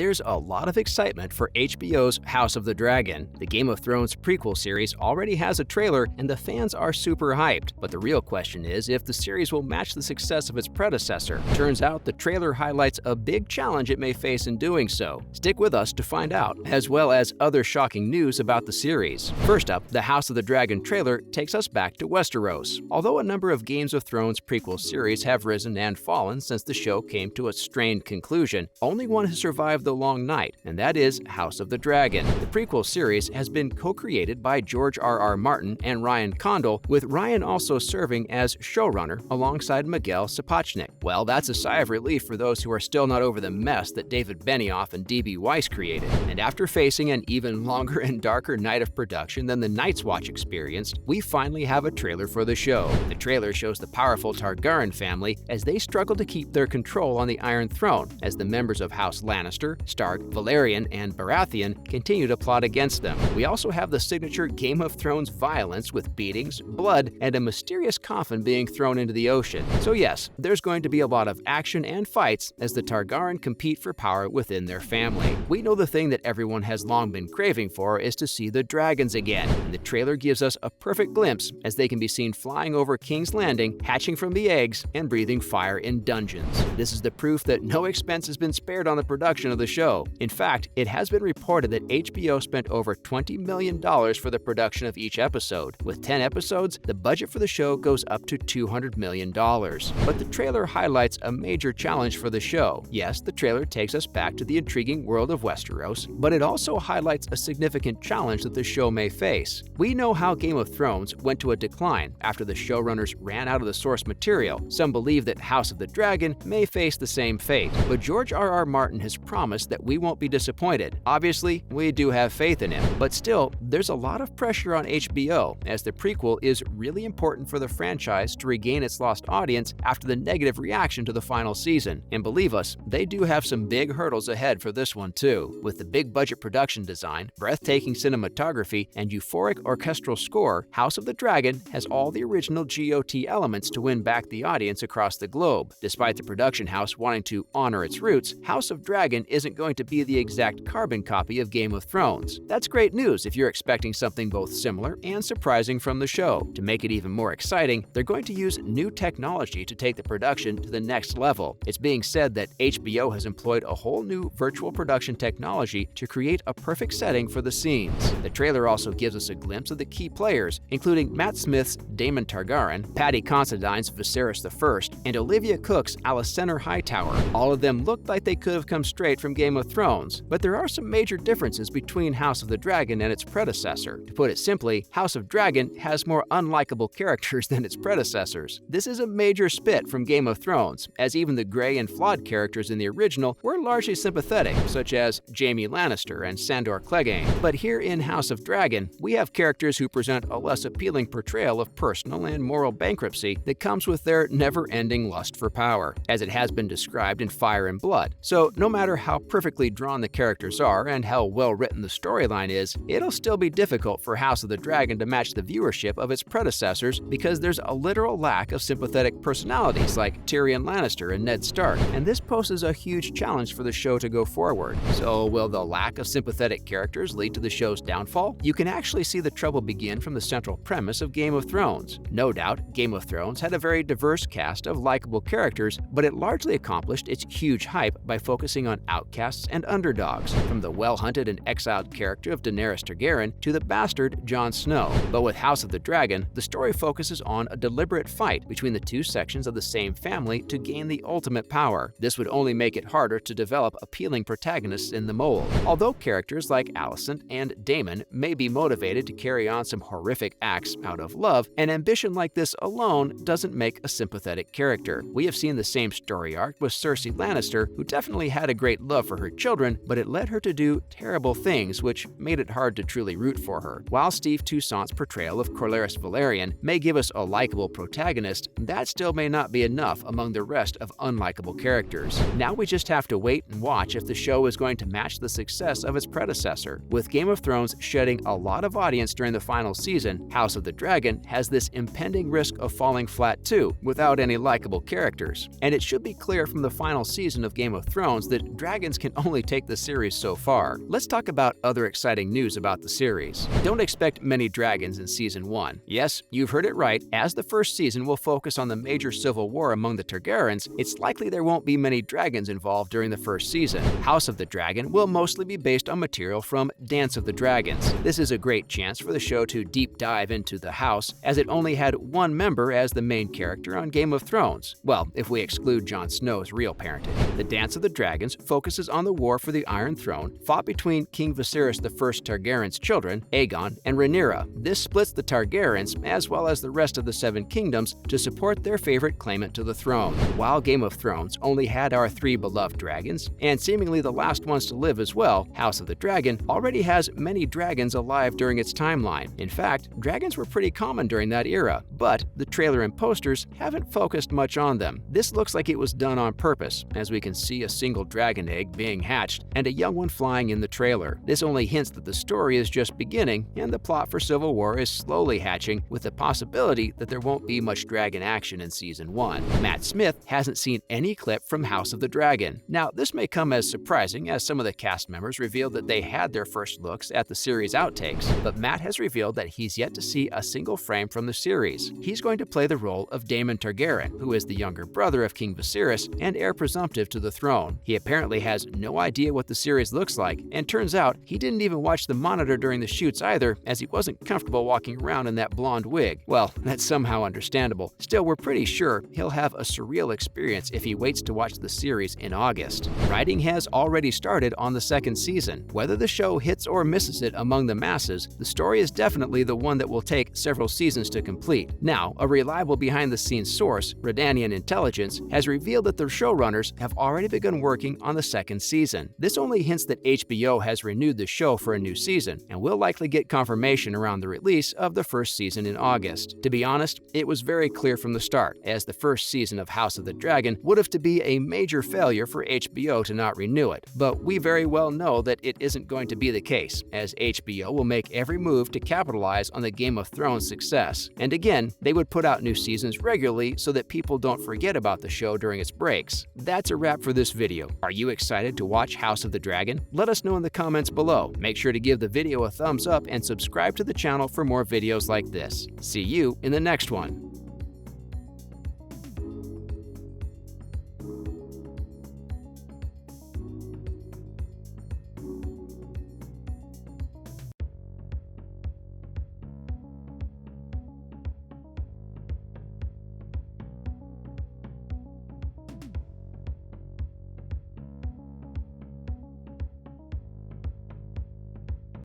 There's a lot of excitement for HBO's House of the Dragon. The Game of Thrones prequel series already has a trailer and the fans are super hyped. But the real question is if the series will match the success of its predecessor. Turns out the trailer highlights a big challenge it may face in doing so. Stick with us to find out, as well as other shocking news about the series. First up, the House of the Dragon trailer takes us back to Westeros. Although a number of Games of Thrones prequel series have risen and fallen since the show came to a strained conclusion, only one has survived the long night, and that is House of the Dragon. The prequel series has been co-created by George R.R. Martin and Ryan Condal, with Ryan also serving as showrunner alongside Miguel Sapochnik. Well, that's a sigh of relief for those who are still not over the mess that David Benioff and D.B. Weiss created. And after facing an even longer and darker night of production than the Night's Watch experienced, we finally have a trailer for the show. The trailer shows the powerful Targaryen family as they struggle to keep their control on the Iron Throne, as the members of House Lannister, Stark, Valerian, and Baratheon continue to plot against them. We also have the signature Game of Thrones violence with beatings, blood, and a mysterious coffin being thrown into the ocean. So yes, there's going to be a lot of action and fights as the Targaryen compete for power within their family. We know the thing that everyone has long been craving for is to see the dragons again, and the trailer gives us a perfect glimpse as they can be seen flying over King's Landing, hatching from the eggs, and breathing fire in dungeons. This is the proof that no expense has been spared on the production of the show. In fact, it has been reported that HBO spent over $20 million for the production of each episode. With 10 episodes, the budget for the show goes up to $200 million. But the trailer highlights a major challenge for the show. Yes, the trailer takes us back to the intriguing world of Westeros, but it also highlights a significant challenge that the show may face. We know how Game of Thrones went to a decline after the showrunners ran out of the source material. Some believe that House of the Dragon may face the same fate, but George R.R. Martin has promised that we won't be disappointed. Obviously, we do have faith in him, but still, there's a lot of pressure on HBO, as the prequel is really important for the franchise to regain its lost audience after the negative reaction to the final season. And believe us, they do have some big hurdles ahead for this one too. With the big budget production design, breathtaking cinematography, and euphoric orchestral score, House of the Dragon has all the original GOT elements to win back the audience across the globe. Despite the production house wanting to honor its roots, House of Dragon isn't going to be the exact carbon copy of Game of Thrones. That's great news if you're expecting something both similar and surprising from the show. To make it even more exciting, they're going to use new technology to take the production to the next level. It's being said that HBO has employed a whole new virtual production technology to create a perfect setting for the scenes. The trailer also gives us a glimpse of the key players, including Matt Smith's Daemon Targaryen, Paddy Considine's Viserys I, and Olivia Cook's Alicent Hightower. All of them looked like they could have come straight from Game of Thrones, but there are some major differences between House of the Dragon and its predecessor. To put it simply, House of Dragon has more unlikable characters than its predecessors. This is a major spit from Game of Thrones, as even the gray and flawed characters in the original were largely sympathetic, such as Jaime Lannister and Sandor Clegane. But here in House of Dragon, we have characters who present a less appealing portrayal of personal and moral bankruptcy that comes with their never-ending lust for power, as it has been described in Fire and Blood. So no matter how perfectly drawn the characters are and how well written the storyline is, it'll still be difficult for House of the Dragon to match the viewership of its predecessors because there's a literal lack of sympathetic personalities like Tyrion Lannister and Ned Stark, and this poses a huge challenge for the show to go forward. So will the lack of sympathetic characters lead to the show's downfall? You can actually see the trouble begin from the central premise of Game of Thrones. No doubt, Game of Thrones had a very diverse cast of likable characters, but it largely accomplished its huge hype by focusing on outcasts and underdogs, from the well-hunted and exiled character of Daenerys Targaryen to the bastard Jon Snow. But with House of the Dragon, the story focuses on a deliberate fight between the two sections of the same family to gain the ultimate power. This would only make it harder to develop appealing protagonists in the mold. Although characters like Alicent and Daemon may be motivated to carry on some horrific acts out of love, an ambition like this alone doesn't make a sympathetic character. We have seen the same story arc with Cersei Lannister, who definitely had a great love for her children, but it led her to do terrible things which made it hard to truly root for her. While Steve Toussaint's portrayal of Corlys Velaryon may give us a likable protagonist, that still may not be enough among the rest of unlikable characters. Now we just have to wait and watch if the show is going to match the success of its predecessor. With Game of Thrones shedding a lot of audience during the final season, House of the Dragon has this impending risk of falling flat too, without any likable characters. And it should be clear from the final season of Game of Thrones that dragons dragons can only take the series so far. Let's talk about other exciting news about the series. Don't expect many dragons in Season 1. Yes, you've heard it right. As the first season will focus on the major civil war among the Targaryens, it's likely there won't be many dragons involved during the first season. House of the Dragon will mostly be based on material from Dance of the Dragons. This is a great chance for the show to deep dive into the house, as it only had one member as the main character on Game of Thrones. Well, if we exclude Jon Snow's real parentage. The Dance of the Dragons focuses on the war for the Iron Throne fought between King Viserys I Targaryen's children, Aegon and Rhaenyra. This splits the Targaryens, as well as the rest of the Seven Kingdoms, to support their favorite claimant to the throne. While Game of Thrones only had our 3 beloved dragons, and seemingly the last ones to live as well, House of the Dragon already has many dragons alive during its timeline. In fact, dragons were pretty common during that era, but the trailer and posters haven't focused much on them. This looks like it was done on purpose, as we can see a single dragon egg being hatched and a young one flying in the trailer. This only hints that the story is just beginning and the plot for Civil War is slowly hatching, with the possibility that there won't be much dragon action in Season 1. Matt Smith hasn't seen any clip from House of the Dragon. Now, this may come as surprising, as some of the cast members revealed that they had their first looks at the series outtakes, but Matt has revealed that he's yet to see a single frame from the series. He's going to play the role of Daemon Targaryen, who is the younger brother of King Viserys and heir presumptive to the throne. He apparently has no idea what the series looks like, and turns out he didn't even watch the monitor during the shoots either, as he wasn't comfortable walking around in that blonde wig. Well, that's somehow understandable. Still, we're pretty sure he'll have a surreal experience if he waits to watch the series in August. Writing has already started on the second season. Whether the show hits or misses it among the masses, the story is definitely the one that will take several seasons to complete. Now, a reliable behind-the-scenes source, Redanian Intelligence, has revealed that the showrunners have already begun working on the second season. This only hints that HBO has renewed the show for a new season, and we'll likely get confirmation around the release of the first season in August. To be honest, it was very clear from the start, as the first season of House of the Dragon would have to be a major failure for HBO to not renew it. But we very well know that it isn't going to be the case, as HBO will make every move to capitalize on the Game of Thrones success. And again, they would put out new seasons regularly so that people don't forget about the show during its breaks. That's a wrap for this video. Are you excited to watch House of the Dragon? Let us know in the comments below. Make sure to give the video a thumbs up and subscribe to the channel for more videos like this. See you in the next one.